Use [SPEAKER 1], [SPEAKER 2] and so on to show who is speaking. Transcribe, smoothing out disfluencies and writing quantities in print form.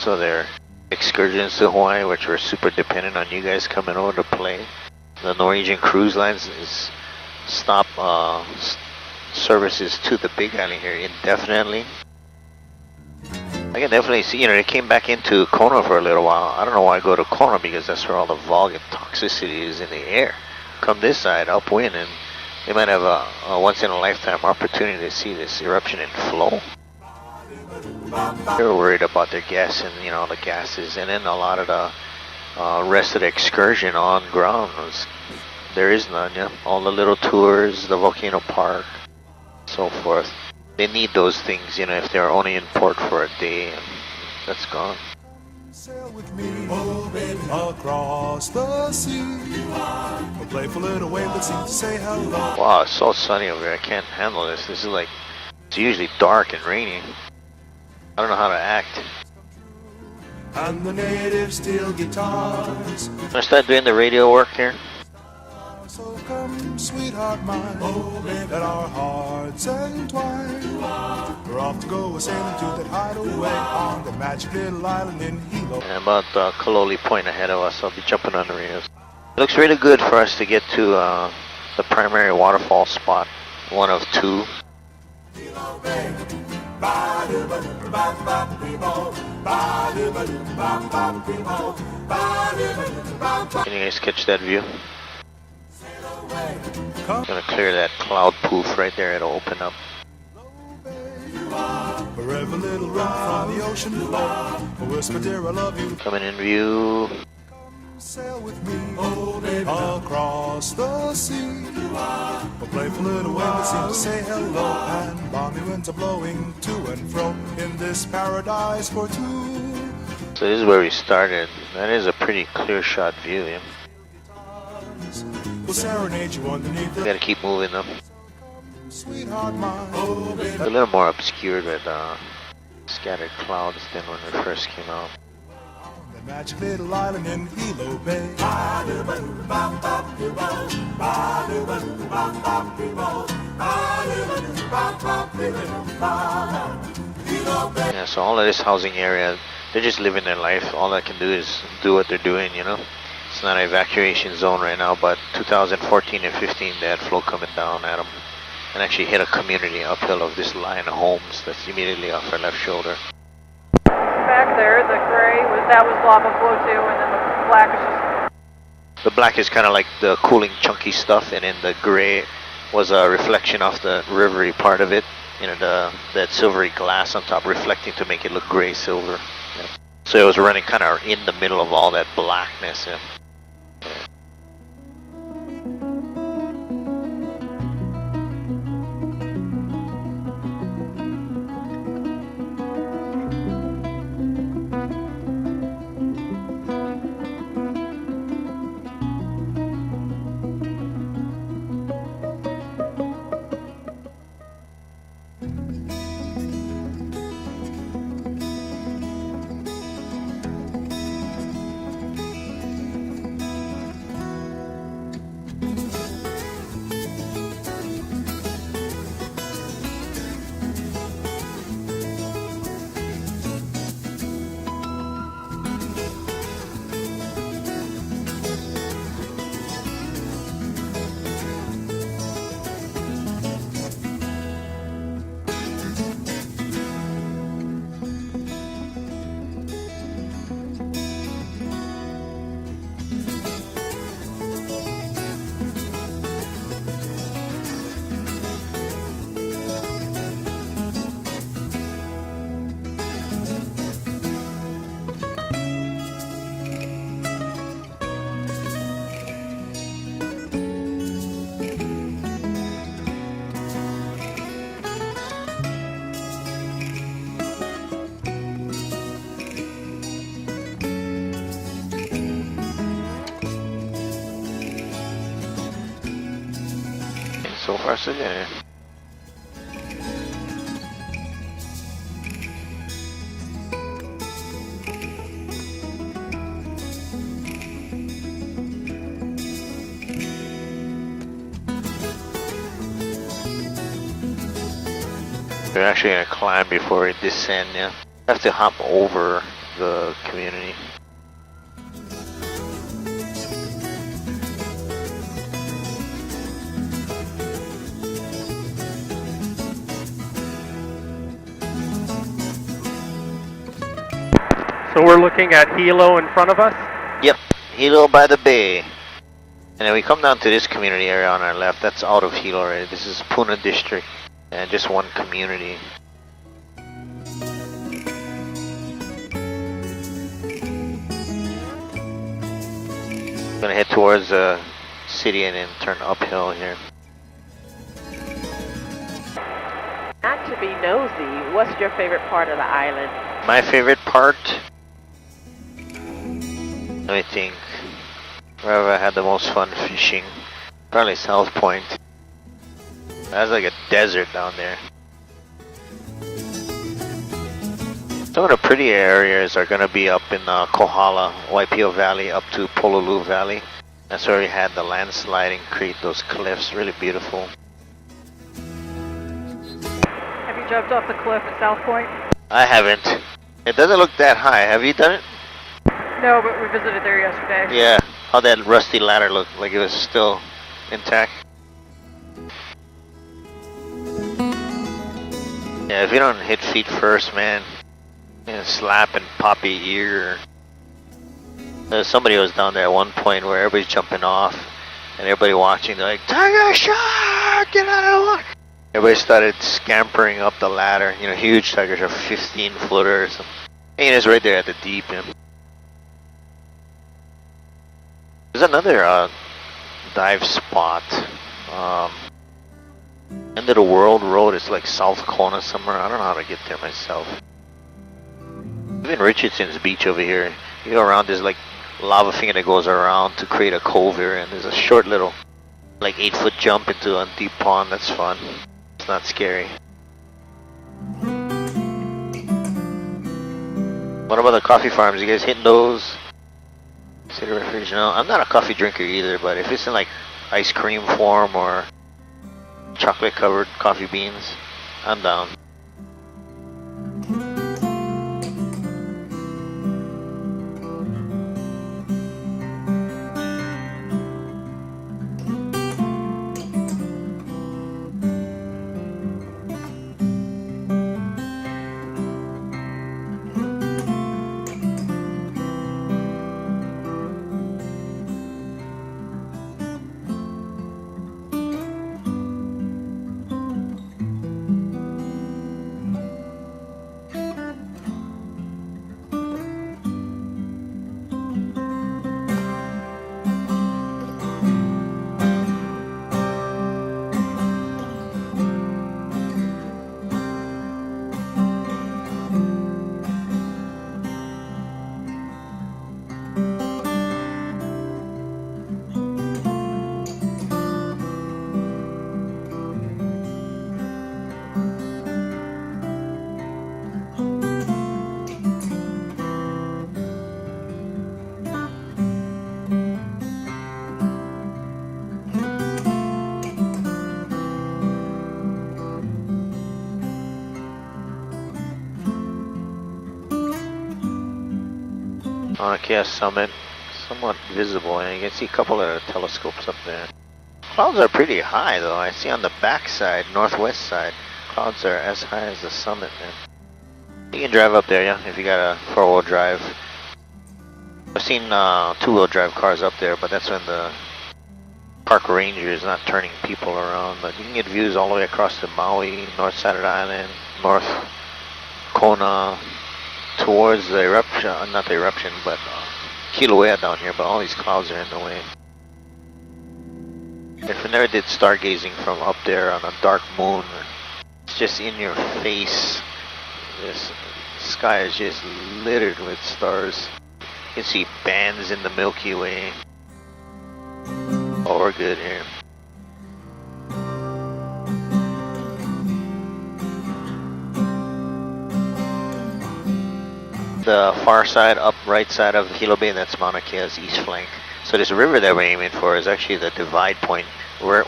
[SPEAKER 1] So their excursions to Hawaii, which were super dependent on you guys coming over to play. The Norwegian Cruise Lines is stop services to the Big Island here indefinitely. I can definitely see, you know, they came back into Kona for a little while. I don't know why I go to Kona, because that's where all the volume toxicity is in the air. Come this side, upwind, and they might have a once-in-a-lifetime opportunity to see this eruption in flow. They were worried about their gas and, you know, the gases, and then a lot of the rest of the excursion on ground there is none, yeah. All the little tours, the volcano park, so forth. They need those things, you know, if they're only in port for a day, and that's gone.
[SPEAKER 2] Sail with me, oh baby, across the sea. A playful little wave that seems to say hello.
[SPEAKER 1] Wow, it's so sunny over here. I can't handle this. This is like, it's usually dark and rainy. I don't know how to act.
[SPEAKER 2] And the native steel guitars.
[SPEAKER 1] Can I start doing the radio work here?
[SPEAKER 2] So come, sweetheart mine, oh baby, let our hearts entwine. We're off to go sailing to that hideaway on the magic little island in Hilo.
[SPEAKER 1] And about Kaloli Point ahead of us, I'll be jumping on the radios. It looks really good for us to get to the primary waterfall spot, one of two. Can you guys catch that view? Gonna clear that cloud poof right there, it'll open up.
[SPEAKER 2] Forever little room from the ocean below. Whisper, dear, I love you.
[SPEAKER 1] Coming in view.
[SPEAKER 2] Sail with me, oh baby, across the sea. A playful little wave that seems to say hello, and balmy winds are blowing to and fro in this paradise for two.
[SPEAKER 1] So this is where we started. That is a pretty clear shot view, yeah.
[SPEAKER 2] We'll serenade you underneath
[SPEAKER 1] We gotta keep moving them.
[SPEAKER 2] Sweetheart mine, oh baby.
[SPEAKER 1] A little more obscured with scattered clouds than when we first came out.
[SPEAKER 2] The magic little island in Hilo Bay.
[SPEAKER 1] Yeah, so all of this housing area, they're just living their life. All I can do is do what they're doing, you know. It's not an evacuation zone right now, but 2014 and 15 they had flow coming down at them and actually hit a community uphill of this line of homes that's immediately off our left shoulder.
[SPEAKER 3] Back there, the gray that was lava flow too, and then the black is just...
[SPEAKER 1] The black is kind of like the cooling chunky stuff, and then the gray was a reflection off the rivery part of it, you know, that silvery glass on top reflecting to make it look gray silver. Yeah. So it was running kind of in the middle of all that blackness. Yeah. So far, so good. We're actually gonna climb before we descend, yeah. Have to hop over the community.
[SPEAKER 4] So we're looking at Hilo in front of us?
[SPEAKER 1] Yep, Hilo by the bay. And then we come down to this community area on our left. That's out of Hilo already. This is Puna district and just one community. Gonna head towards the city and then turn uphill here.
[SPEAKER 5] Not to be nosy, what's your favorite part of the island?
[SPEAKER 1] My favorite part? Let me think. Wherever I had the most fun fishing, probably South Point. That's like a desert down there. Some of the prettier areas are going to be up in Kohala, Waipio Valley, up to Pololu Valley. That's where we had the landsliding, create those cliffs, really beautiful.
[SPEAKER 3] Have you jumped off the cliff at South Point?
[SPEAKER 1] I haven't. It doesn't look that high. Have you done it?
[SPEAKER 3] No, but we visited there yesterday.
[SPEAKER 1] Yeah. How that rusty ladder looked, like it was still intact. Yeah, if you don't hit feet first, man, you know, slap and pop your ear. Somebody was down there at one point where everybody's jumping off and everybody watching, they're like, "Tiger shark, get out of the water!" Everybody started scampering up the ladder, you know, huge tiger shark, 15-footer or something. And it's right there at the deep end. There's another dive spot. End of the World Road. It's like South Kona somewhere. I don't know how to get there myself. Even Richardson's Beach over here. You go around, there's like lava finger that goes around to create a cove here, and there's a short little, like 8-foot jump into a deep pond. That's fun. It's not scary. What about the coffee farms? You guys hitting those? City Refuge? No, I'm not a coffee drinker either, but if it's in like ice cream form or chocolate covered coffee beans, I'm down. Mauna Summit, somewhat visible, and you can see a couple of telescopes up there. Clouds are pretty high though. I see on the back side, northwest side, clouds are as high as the summit, man. You can drive up there, yeah, if you got a 4-wheel drive. I've seen 2-wheel drive cars up there, but that's when the park ranger is not turning people around. But you can get views all the way across to Maui, north side of the island, north Kona, towards the eruption, not the eruption, but Kilauea down here, but all these clouds are in the way. If I never did stargazing from up there on a dark moon, it's just in your face. This sky is just littered with stars. You can see bands in the Milky Way. Oh, we're good here. The far side, up right side of Hilo Bay, that's Mauna Kea's east flank. So this river that we're aiming for is actually the divide point where